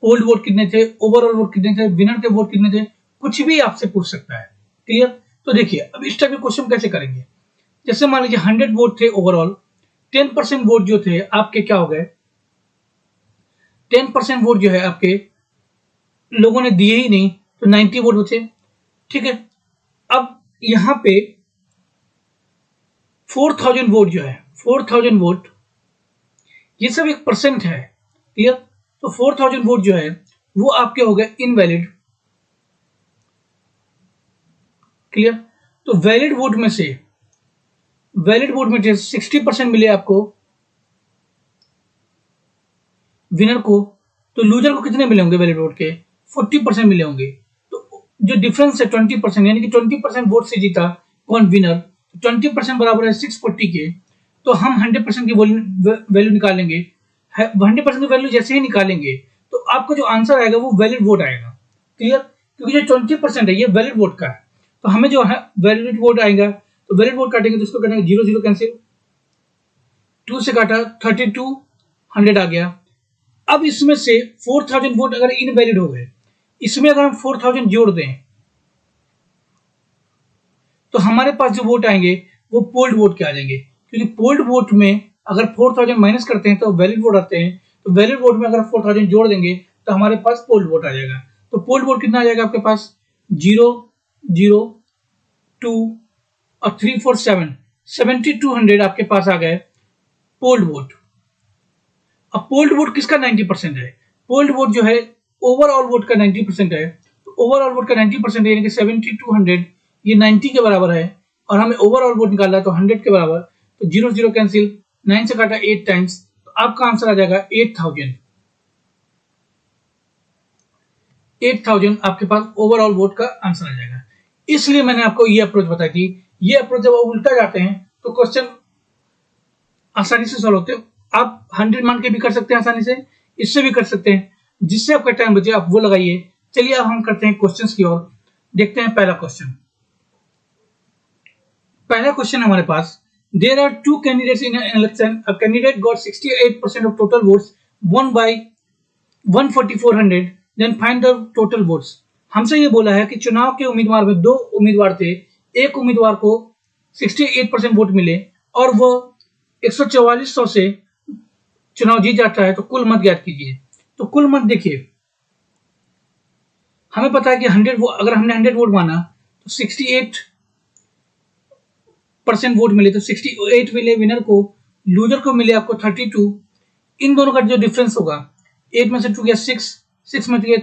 पोल्ड वोट कितने थे, ओवरऑल वोट कितने थे, विनर के वोट कितने थे, कुछ भी आपसे पूछ सकता है। क्लियर? तो देखिए अब इस टाइप के क्वेश्चन कैसे करेंगे। जैसे मान लीजिए 100 वोट थे ओवरऑल, 10% वोट जो थे आपके क्या हो गए, 10% वोट जो है आपके लोगों ने दिए ही नहीं, तो 90 वोट बचे। ठीक है? अब यहां पे 4000 वोट जो है, 4000 वोट ये सब एक परसेंट है। क्लियर? तो 4000 वोट जो है वो आपके हो गए इनवैलिड। क्लियर? तो वैलिड वोट में से 60% मिले आपको विनर को, तो लूजर को कितने मिले होंगे वैलिड वोट के 40% मिले होंगे। तो जो डिफरेंस है 20%, यानी कि 20% वोट से जीता कौन विनर, 20% बराबर है 640 के। तो हम 100% की वैल्यू निकालेंगे, 100% की वैल्यू जैसे ही निकालेंगे तो आपको जो आंसर आएगा वो वैलिड वोट आएगा। क्लियर? क्योंकि जो 20% है ये वैलिड वोट का है, तो हमें जो है वैलिड वोट आएगा, तो वैलिड वोट काटेंगे तो उसको काटेंगे 0 0 कैंसिल, 2 से काटा 3200 आ गया। अब इसमें से 4000 वोट अगर इनवैलिड हो गए, इसमें अगर हम 4000 जोड़ दें तो हमारे पास जो वोट आएंगे वो पोल्ड वोट के आ जाएंगे, क्योंकि पोल्ड वोट में अगर 4000 माइनस करते हैं तो वैलिड वोट आते हैं, तो वैलिड वोट में अगर 4000 जोड़ देंगे तो हमारे पास पोल्ड वोट आ जाएगा। तो पोल्ड वोट कितना आ जाएगा आपके पास 0 0 2 और 3 4 7 7200 आपके पास आ गए पोल्ड वोट। अब पोल्ड वोट किसका 90% है, पोल्ड वोट जो है ओवरऑल वोट का 90% है। तो ओवरऑल वोट का 90% यानी कि 7200 ये 90 के बराबर है, और हमें ओवरऑल वोट निकालना है तो 100 के बराबर, तो 0 0 कैंसिल, 9 से काटा 8 टाइम्स, तो आपका आंसर आ जाएगा 8000। 8000 आपके पास ओवरऑल वोट का आंसर आ जाएगा। इसलिए मैंने आपको ये अप्रोच बताई थी। ये अप्रोच जब उल्टा जाते हैं तो क्वेश्चन आसानी से सॉल्व होते हैं। आप 100 मान के भी कर सकते हैं आसानी से, इससे भी कर सकते हैं, जिससे आपका टाइम बचे आप वो लगाइए। चलिए अब हम करते हैं क्वेश्चंस की ओर, देखते हैं पहला क्वेश्चन। पहला क्वेश्चन हमारे पास, there are two candidates in an election, a candidate got 68% of total votes one by 14400, then find the total votes. हमसे ये बोला है कि चुनाव के उम्मीदवार में दो उम्मीदवार थे, एक उम्मीदवार को 68% वोट मिले और वो 14400 से चुनाव जीत जाता है, तो कुल मत ज्ञात कीजिए। तो कुल मत देखिए, हमें पता है कि 100 अगर हमने 100 वोट माना तो 68% वोट मिले, तो 68 मिले विनर को, लूजर को मिले आपको 32। इन दोनों का जो डिफरेंस होगा, 8 में से 2 गया 6, 6 में गया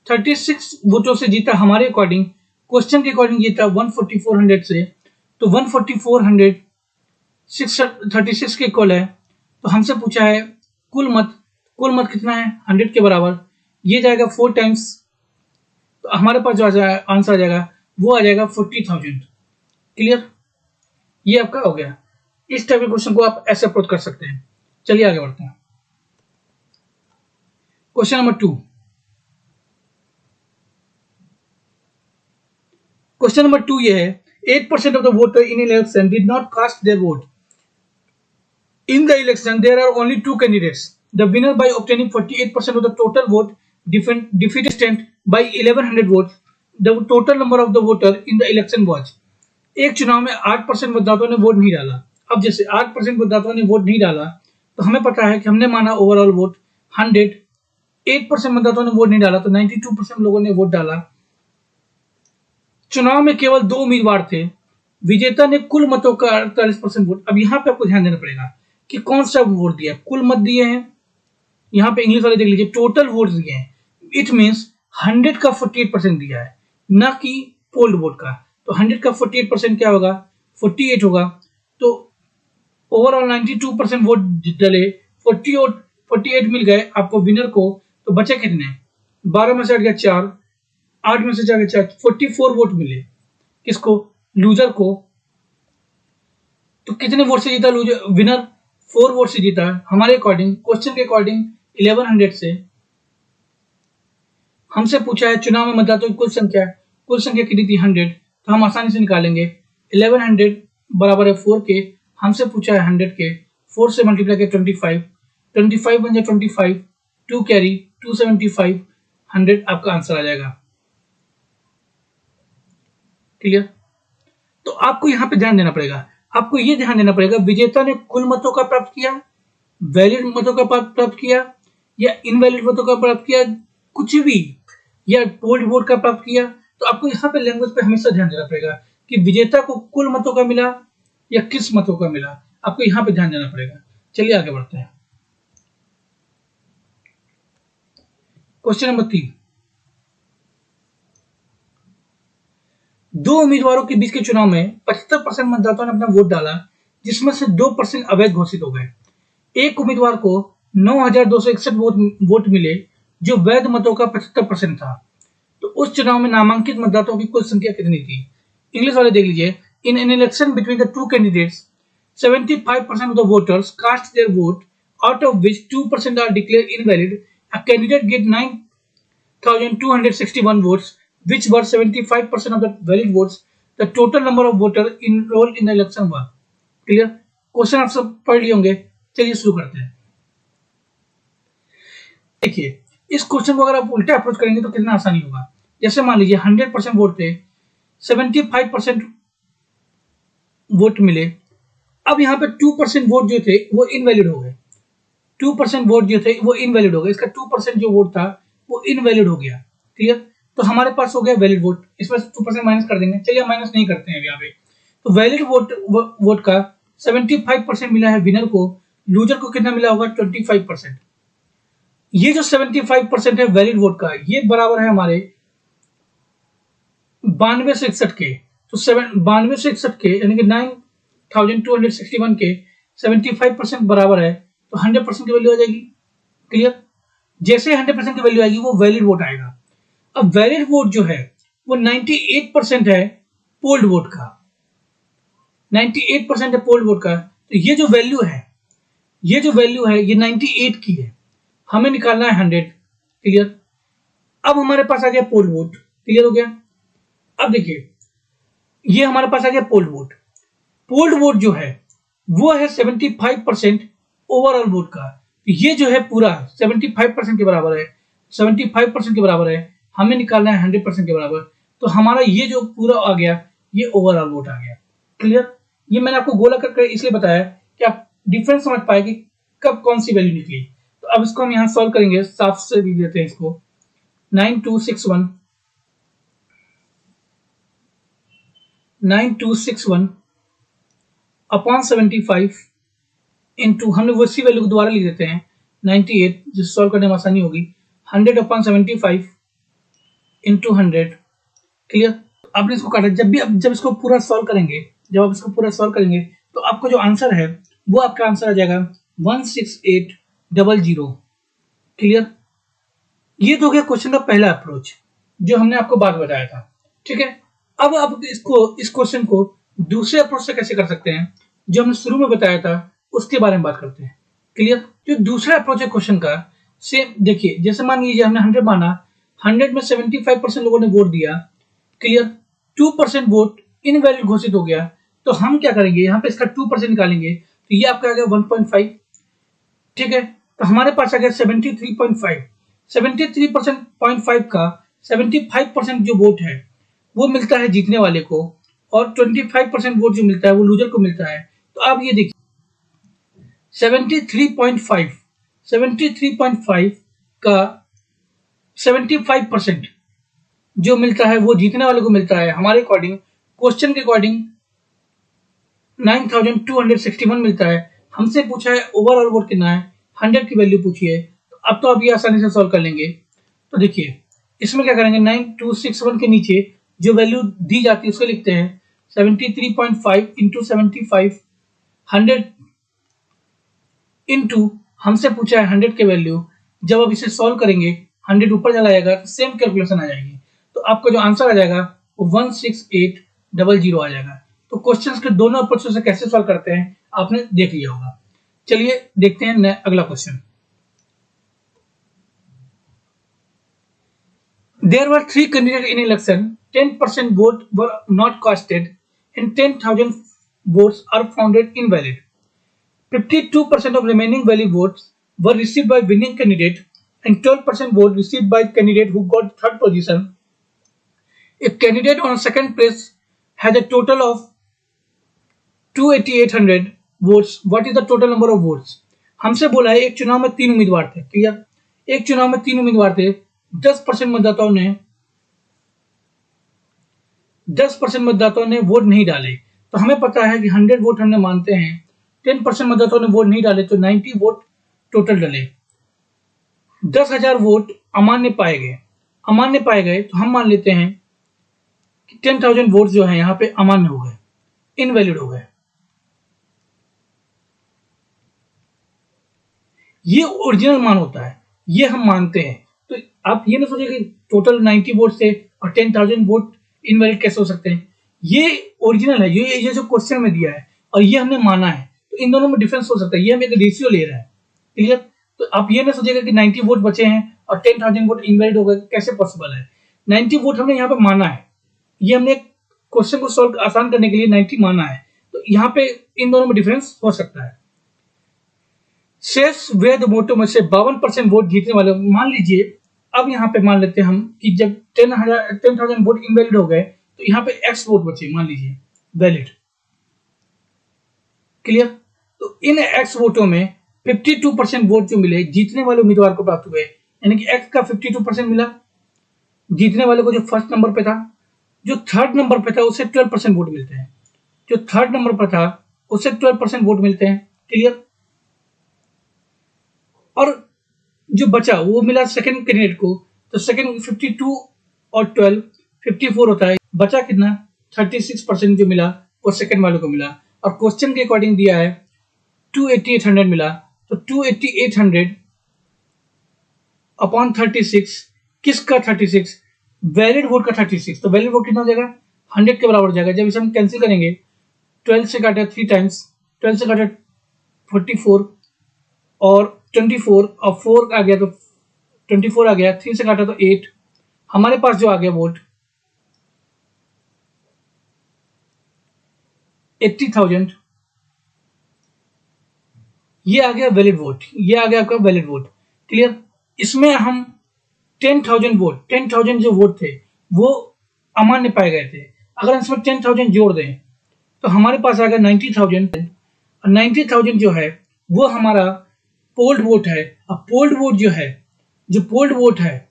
36 वोटों से जीता हमारे अकॉर्डिंग, क्वेश्चन के अकॉर्डिंग जीता 14400 से। तो 14400 636 के इक्वल है। तो हमसे पूछा है कुल मत कितना है 100 के बराबर, ये जाएगा 4 टाइम्स, तो हमारे पास जो आंसर आ जाएगा वो आ जाएगा 40,000। क्लियर? ये आपका हो गया। इस टाइप के क्वेश्चन को आप ऐसे अप्रोच कर सकते हैं। चलिए आगे बढ़ते हैं। Question number 2। क्वेश्चन नंबर 2 ये है, 8% of the voter in election did not cast their vote. In the election, there are only two candidates. The winner by obtaining 48% of the total vote defeated stand by 1100 votes. The total number of the voter in the election was. एक चुनाव में 8% मतदाताओं ने vote नहीं डाला। अब जैसे 8% मतदाताओं ने वोट नहीं डाला, तो हमें पता है कि हमने माना ओवरऑल वोट 100, 8% मतदाताओं ने वोट नहीं डाला, तो 92% लोगों ने वोट डाला। चुनाव में केवल 2 उम्मीदवार थे, विजेता ने कुल मतों का 48% वोट। अब यहाँ पे आपको ध्यान देना पड़ेगा कि कौन सा वोट दिया, कुल मत दिए हैं, यहाँ पे इंग्लिश वाले देख लीजिए, टोटल वोट दिए हैं। इट मींस 100 का 48% दिया है, ना कि पोल्ड वोट का। तो 100 का 48% क्या होगा, 48 होगा। तो ओवरऑल 92% वोट डले, 48 मिल गए आपको विनर को। तो बचे कितने, 12 में से हट गया 4, 8 में से 4 गया 4, 44 वोट मिले किसको, लूजर को। तो कितने वोट से जीता लूजर, विनर 4 वोट से जीता है। हमारे अकॉर्डिंग, क्वेश्चन के अकॉर्डिंग 1100 से हमसे पूछा है चुनाव में मतदाताओं की कुल संख्या, कुल संख्या कितनी थी 100, तो हम आसानी से निकालेंगे। 1100 बराबर है 4 के, हमसे पूछा है 100 के, 4 से मल्टीप्लाई किया 25, 25 बन जाए 25, 2 कैरी 275, 100 आपका आंसर आ जाएगा। क्लियर। तो आपको यहाँ पे ध्यान देना पड़ेगा, आपको ये ध्यान देना पड़ेगा विजेता ने कुल मतों का प्राप्त किया, वैलिड मतों का प्राप्त किया, या इनवैलिड मतों का प्राप्त किया, कुछ भी, या पोल्ड वोट का प्राप्त किया। तो आपको यहाँ पे लैंग्वेज पे हमेशा ध्यान देना पड़ेगा कि विजेता को कुल मतों का मिला या किस मतों का मिला, आपको यहाँ पे ध्यान देना पड़ेगा। चलिए आगे बढ़ते हैं। क्वेश्चन नंबर 3, दो उम्मीदवारों के बीच के चुनाव में 75% मतदाताओं ने अपना वोट डाला, जिसमें से 2% अवैध घोषित हो गए। एक उम्मीदवार को 9,261 वोट मिले, जो वैध मतों का 75% था। तो उस चुनाव में नामांकित मतदाताओं की कुल संख्या कितनी थी। इंग्लिश वाले देख लीजिए। इन an election between the two candidates 75% of the voters cast their vote, out of which 2% are declared invalid. A candidate get 9,261 votes, which were 75% of the valid votes. The total number of voters enrolled in the election were. Clear. Question आप सब पढ़ लिए होंगे। चलिए शुरू करते हैं। देखिए, इस क्वेश्चन को अगर आप उल्टा अप्रोच करेंगे तो कितना आसानी होगा। जैसे मान लीजिए 100% वोट थे, 75% वोट मिले। अब यहाँ पे 2% वोट जो थे वो इनवैलिड हो गए। 2% वोट जो थे वो इनवैलिड हो गए। इसका 2% जो वोट था वो इनवैलिड हो गया। क्लियर। तो हमारे पास हो गया वैलिड वोट। इसमें 2% माइनस कर देंगे। चलिए माइनस नहीं करते हैं यहाँ पे। तो वैलिड वोट का 75% मिला है विनर को, लूजर को कितना मिला होगा, 25%। ये जो 75% है वैलिड वोट का, ये बराबर है हमारे 92 से 61 के। तो 92 से 61 के यानी कि 9,261 के 75% बराबर है, तो 100% की वैल्यू आ जाएगी। क्लियर। जैसे 100% की वैल्यू आएगी वो वैलिड वोट आएगा। अब वैलिड वोट जो है वो 98% है पोल्ड वोट का, 98% है पोल्ड वोट का। तो ये जो वैल्यू है, ये 98 की है, हमें निकालना है 100। क्लियर। अब हमारे पास आ गया पोल्ड वोट। क्लियर हो गया। अब देखिए, ये हमारे पास आ गया पोल्ड वोट। पोल्ड वोट जो है वो है 75% ओवरऑल वोट का। तो ये जो है पूरा 75% के बराबर है, 75% के बराबर है, हमें निकालना है 100% के बराबर। तो हमारा ये जो पूरा आ गया ये ओवरऑल वोट आ गया। क्लियर। ये मैंने आपको गोला करके इसलिए बताया कि आप डिफरेंस समझ पाए कि कब कौन सी वैल्यू निकली। तो अब इसको हम यहाँ सॉल्व करेंगे। साफ से लिख देते हैं इसको। 9261 अपॉन 75 इंटू, हमने वो इसी वैल्यू को दोबारा लिख देते हैं 98, जिससे सॉल्व करने में आसानी होगी। 100 अपॉन 75 इंटू 100। क्लियर। आपने इसको काटा। जब इसको पूरा सॉल्व करेंगे, जब आप इसको पूरा सॉल्व करेंगे तो आपको जो आंसर है वो आपका आंसर आ जाएगा 16800। क्लियर। ये तो हो गया क्वेश्चन का पहला अप्रोच जो हमने आपको बात बताया था। ठीक है। अब आप इस क्वेश्चन को दूसरे अप्रोच से कैसे कर सकते हैं, जो हमने शुरू में बताया था उसके बारे में बात करते हैं। क्लियर। जो दूसरा अप्रोच है क्वेश्चन का, सेम देखिए, जैसे मान लीजिए हमने 100 माना, 100 में 75% लोगों ने वोट दिया। क्लियर। 2% वोट इनवैलिड घोषित हो गया। तो हम क्या करेंगे, यहाँ पे इसका 2% निकालेंगे। तो ये आपका आ गया 1.5। ठीक है। तो हमारे पास आ गया 73.5। 73.5 का 75% जो वोट है वो मिलता है जीतने वाले को, और 25% वोट जो मिलता है वो लूजर को मिलता है। तो आप ये देखिए 73.5 का 75% जो मिलता है वो जीतने वाले को मिलता है। हमारे अकॉर्डिंग, क्वेश्चन के अकॉर्डिंग 9,261 मिलता है। हमसे पूछा है ओवरऑल वोट कितना है, 100 की वैल्यू पूछी है। तो अब तो आप ये आसानी से सॉल्व कर लेंगे। तो देखिए इसमें क्या करेंगे, 9261 के नीचे जो वैल्यू दी जाती है उसको लिखते हैं 73.5 इंटू 75, 100 इंटू, हमसे पूछा है 100 के वैल्यू, जब आप इसे सॉल्व करेंगे 100 ऊपर चला जाएगा तो सेम कैलकुलेशन आ जाएगी, तो आपका जो आंसर आ जाएगा वो 16800 आ जाएगा। तो क्वेश्चंस के दोनों अप्रोच से कैसे सॉल्व करते हैं आपने देख लिया होगा। चलिए देखते हैं अगला question. There were 3 candidates in election. 10% vote were not casted, and 10,000 votes are found invalid. 52% of remaining valid votes were received by winning candidate, and 12% vote received by candidate who got third position. If candidate on second place has a total of 28800 votes, what is the total number of votes? हमसे बोला है एक चुनाव में 3 उम्मीदवार थे, clear. एक चुनाव में 3 उम्मीदवार थे, 10% मतदाताओं ने 10% मतदाताओं ने वोट नहीं डाले, तो हमें पता है कि 100 वोट हमने मानते हैं, 10% मतदाताओं ने वोट नहीं डाले तो 90 वोट टोटल डले। 10,000 वोट अमान्य पाए गए, अमान्य पाए गए तो हम मान लेते हैं कि 10,000 वोट जो है यहाँ पे अमान्य हो गए, इनवैलिड हो गए। ये ओरिजिनल मान होता है, ये हम मानते हैं। तो आप ये ना सोचिए कि टोटल 90 वोट थे और 10,000 वोट इनवैलिड कैसे हो सकते हैं। ये ओरिजिनल है, ये जो क्वेश्चन में दिया है और ये हमने माना है, तो इन दोनों में डिफरेंस हो सकता है। ये हम एक रेशियो ले रहे हैं, क्लियर। तो आप ये ना सोचिएगा कि 90 वोट बचे हैं और 10,000 वोट इनवैलिड हो गए, कैसे पॉसिबल है। 90 वोट हमने यहाँ पे माना है, ये हमने क्वेश्चन को सॉल्व आसान करने के लिए 90 माना है, तो यहाँ पे इन दोनों में डिफरेंस हो सकता है। शेष वैध वोटों में से 52% वोट जीतने वाले, मान लीजिए अब यहाँ पे मान लेते हैं हम कि जब 10,000 वोट इनवैलिड हो गए तो यहाँ पे x वोट बचे, मान लीजिए वैलिड, क्लियर। तो इन x वोटों में 52% वोट जो मिले जीतने वाले उम्मीदवार को प्राप्त हुए, यानी कि x का 52% मिला जीतने वाले को जो फर्स्ट नंबर पे था। जो थर्ड नंबर पे था उसे 12% वोट मिलते हैं, जो थर्ड नंबर पर था उसे 12% वोट मिलते हैं, क्लियर। और जो बचा वो मिला सेकंड कैंडिडेट को, तो सेकंड 52 और 12 54 होता है, बचा कितना 36% जो मिला वो सेकंड वाले को मिला। और क्वेश्चन के अकॉर्डिंग दिया है 28800 मिला, तो 28800 अपॉन 36, किसका 36, वैलिड वोट का 36, तो वैलिड वोट कितना हो जाएगा 100 के बराबर हो जाएगा। जब इसे हम कैंसिल करेंगे 12 से काटा 3 टाइम्स, 12 से काटा 44 और 24 और 4 आ गया तो 24 आ गया, 3 से काटा तो 8, हमारे पास जो आ गया वोट 80,000, ये आ गया वैलिड वोट, ये आ गया आपका वैलिड वोट, क्लियर। इसमें हम 10,000 जो वोट थे वो अमान्य पाए गए थे, अगर हम इसमें 10,000 जोड़ दें तो हमारे पास आ गया 90,000, और 90,000 जो है वो हमारा पोल्ड वोट है। अब पोल्ड वोट जो है, जो पोल्ड वोट है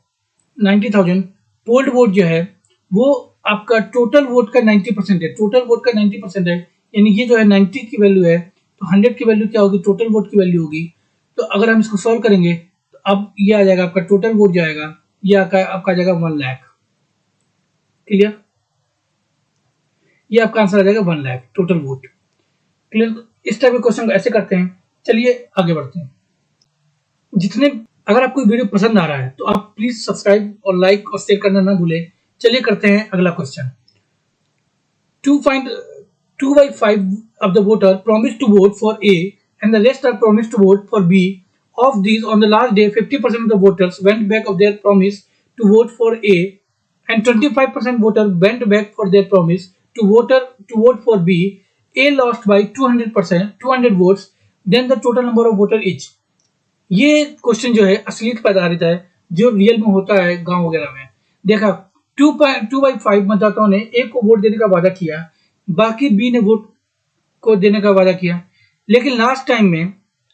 90,000 पोल्ड वोट जो है वो आपका टोटल वोट का 90% है, टोटल वोट का 90% है, यानी ये जो है 90 की वैल्यू है तो 100 की वैल्यू क्या होगी, टोटल वोट की वैल्यू होगी। तो अगर हम इसको सॉल्व करेंगे तो अब ये आ जाएगा आपका टोटल वोट जो आएगा, ये आपका आ जाएगा 1 लाख, क्लियर। ये आपका आंसर आ जाएगा 1 लाख टोटल वोट, क्लियर। इस टाइप के क्वेश्चन को ऐसे करते हैं। चलिए आगे बढ़ते हैं। अगर आपको वीडियो पसंद आ रहा है तो आप प्लीज सब्सक्राइब और लाइक और शेयर करना ना भूलें। चलिए करते हैं अगला question. 2/5 of the voter promised to vote for A and the rest are promised to vote for B. Of these, on the last day, 50% of the voters went back of their promise to vote for A, and 25% voters went back for their promise to vote for B. A lost by 200 votes. Then the total number of voter is. ये question जो है असलियत पर आधारित है, जो real में होता है गांव वगैरह में। देखा 2/5 मतदाताओं ने ए को वोट देने का वादा किया, बाकी बी ने वोट को देने का वादा किया, लेकिन लास्ट टाइम में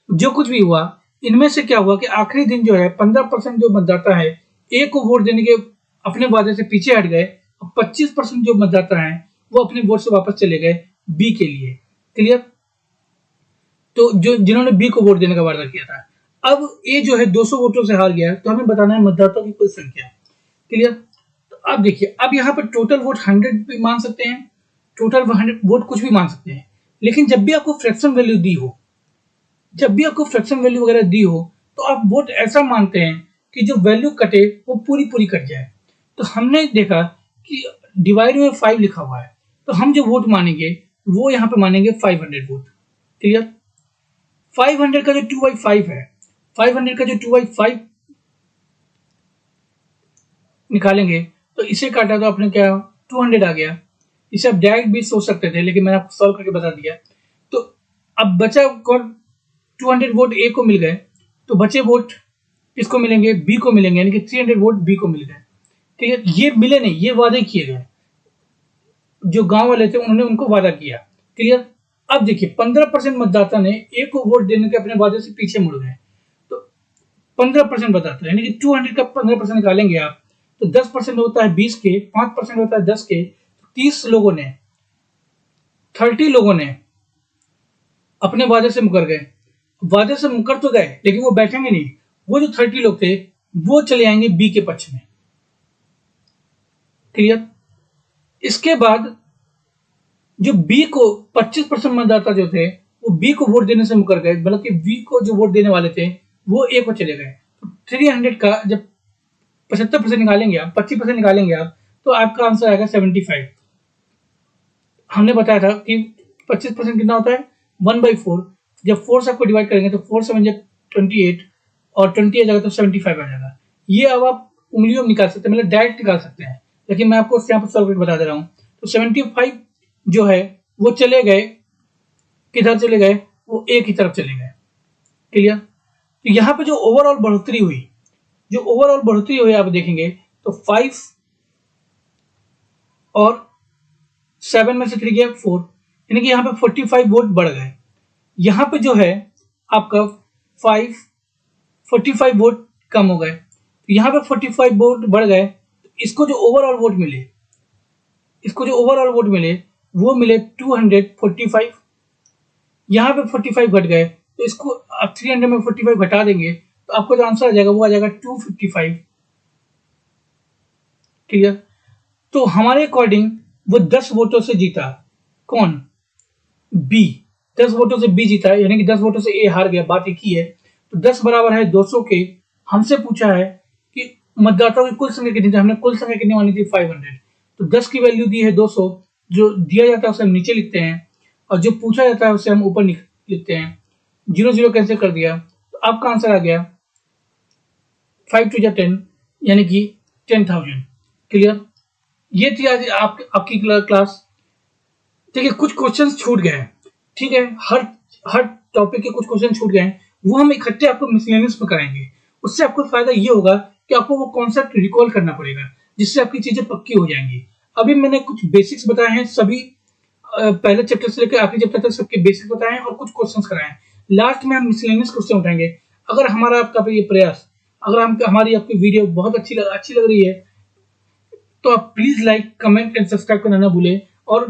जो कुछ भी हुआ इनमें से क्या हुआ कि आखिरी दिन जो है 15% जो मतदाता है ए को वोट देने के अपने वादे से पीछे हट गए, 25% जो मतदाता है वो अपने वोट से वापस चले गए बी के लिए, क्लियर। तो जो जिन्होंने बी को वोट देने का वादा किया था, अब ए जो है 200 वोटों से हार गया, तो हमें बताना है मतदाताओं की कुल संख्या। क्लियर। तो अब देखिए, अब यहाँ पर टोटल वोट 100 भी मान सकते हैं, टोटल 100 वोट कुछ भी मान सकते हैं, लेकिन जब भी आपको फ्रैक्शन वैल्यू दी हो, जब भी आपको फ्रैक्शन वैल्यू वगैरह दी हो, तो आप वोट ऐसा मानते हैं कि जो वैल्यू कटे वो पूरी पूरी कट जाए। तो हमने देखा कि डिवाइड में 5 लिखा हुआ है, तो हम जो वोट मानेंगे वो यहाँ पे मानेंगे 500 वोट। क्लियर। 500 का जो 2/5 है, 500 का जो 2/5 निकालेंगे तो इसे काटा तो अपने क्या 200 आ गया। इसे आप डायरेक्ट भी सोच सकते थे, लेकिन मैंने आपको सॉल्व करके बता दिया। तो अब बचा कौन, 200 वोट ए को मिल गए, तो बचे वोट किसको मिलेंगे, बी को मिलेंगे, यानी कि 300 वोट बी को मिल गए। ठीक है, ये मिले नहीं, ये वादे किए गए, जो गांव वाले थे उन्होंने उनको वादा किया। क्लियर। अब देखिए 15% मतदाता ने ए को वोट देने के अपने वादे से पीछे मुड़ गए। तो 15% बताता है, यानी कि 200 का 15% निकालेंगे आप, तो 10% होता है 20 के, 5% होता है 10 के, 30 लोगों ने, 30 लोगों ने अपने वादे से मुकर गए। वादे से मुकर तो गए, लेकिन वो बैठेंगे नहीं। वो जो 30 लोग थे वो चले आएंगे बी के पक्ष में। क्लियर। इसके बाद जो बी को 25% मतदाता जो थे वो बी को वोट देने से मुकर गए, बल्कि बी को जो वोट देने वाले थे वो ए को चले गए। तो 300 का जब 75% निकालेंगे आप, 25% निकालेंगे आप, तो आपका आंसर आएगा 75। हमने बताया था कि 25% कितना होता है 1/4। जब 4 से आपको डिवाइड करेंगे तो 4 7 28 और 20 आ जाएगा तो 75 आ जाएगा। ये अब आप उंगलियों में निकाल सकते हैं, मतलब डायरेक्ट निकाल सकते हैं, लेकिन मैं आपको यहाँ पर सॉल्व करके बता दे रहा हूँ। तो 75 जो है वो चले गए, किधर चले गए, वो ए की तरफ चले गए। क्लियर। तो यहाँ पे जो ओवरऑल बढ़ोतरी हुई, जो ओवरऑल बढ़ोतरी हुई आप देखेंगे तो 5 और 7 में से 3 गया 4, यानी कि यहाँ पे 45 वोट बढ़ गए। यहाँ पे जो है आपका 45 वोट कम हो गए। तो यहाँ पे 45 वोट बढ़ गए, इसको जो ओवरऑल वोट मिले, इसको जो ओवरऑल वोट मिले वो मिले 245। यहाँ पे 45 घट गए, तो इसको आप 300 में 45 घटा देंगे तो आपको जो आंसर आ जाएगा वो आ जाएगा 255। ठीक है। तो हमारे अकॉर्डिंग वो 10 वोटों से जीता। कौन, बी। 10 वोटों से बी जीता है, यानी कि 10 वोटों से ए हार गया, बात एक ही है। तो 10 बराबर है 200 के। हमसे पूछा है कि मतदाताओं की कुल संख्या कितनी थी, हमने कुल संख्या कितनी मानी थी 500। तो 10 की वैल्यू दी है 200, जो दिया जाता है उसे हम नीचे लिखते हैं और जो पूछा जाता है उसे हम ऊपर लिखते हैं। 0 0 कैंसिल कर दिया, तो आपका आंसर आ गया 5 2 10, यानी कि 10,000। क्लियर। ये थी आज आपकी क्लास। ठीक है, कुछ क्वेश्चंस छूट गए हैं। ठीक है, हर हर टॉपिक के कुछ क्वेश्चन छूट गए हैं, वो हम इकट्ठे आपको मिसलेनियस में कराएंगे। उससे आपको फायदा ये होगा कि आपको वो कॉन्सेप्ट रिकॉल करना पड़ेगा, जिससे आपकी चीजें पक्की हो जाएंगी। अभी मैंने कुछ बेसिक्स बताए हैं, सभी पहले चैप्टर से लेकर आखिरी चैप्टर तक सबके बेसिक्स बताए हैं और कुछ क्वेश्चंस कराए हैं। लास्ट में हम मिसलेनियस क्वेश्चन उठाएंगे। अगर हमारा आपका ये प्रयास, अगर हम हमारी आपकी वीडियो बहुत अच्छी लग रही है, तो आप please like comment and subscribe करना ना भूलें। और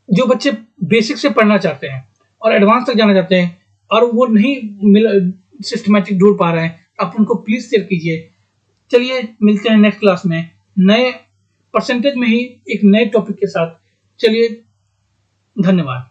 जो बच्चे बेसिक से पढ़ना चाहते हैं और एडवांस तक जाना चाहते हैं और वो नहीं सिस्टमैटिक ढूंढ पा रहे हैं, आप उनको प्लीज शेयर कीजिए। चलिए मिलते हैं नेक्स्ट क्लास में नए परसेंटेज में ही एक नए टॉपिक के साथ। चलिए, धन्यवाद।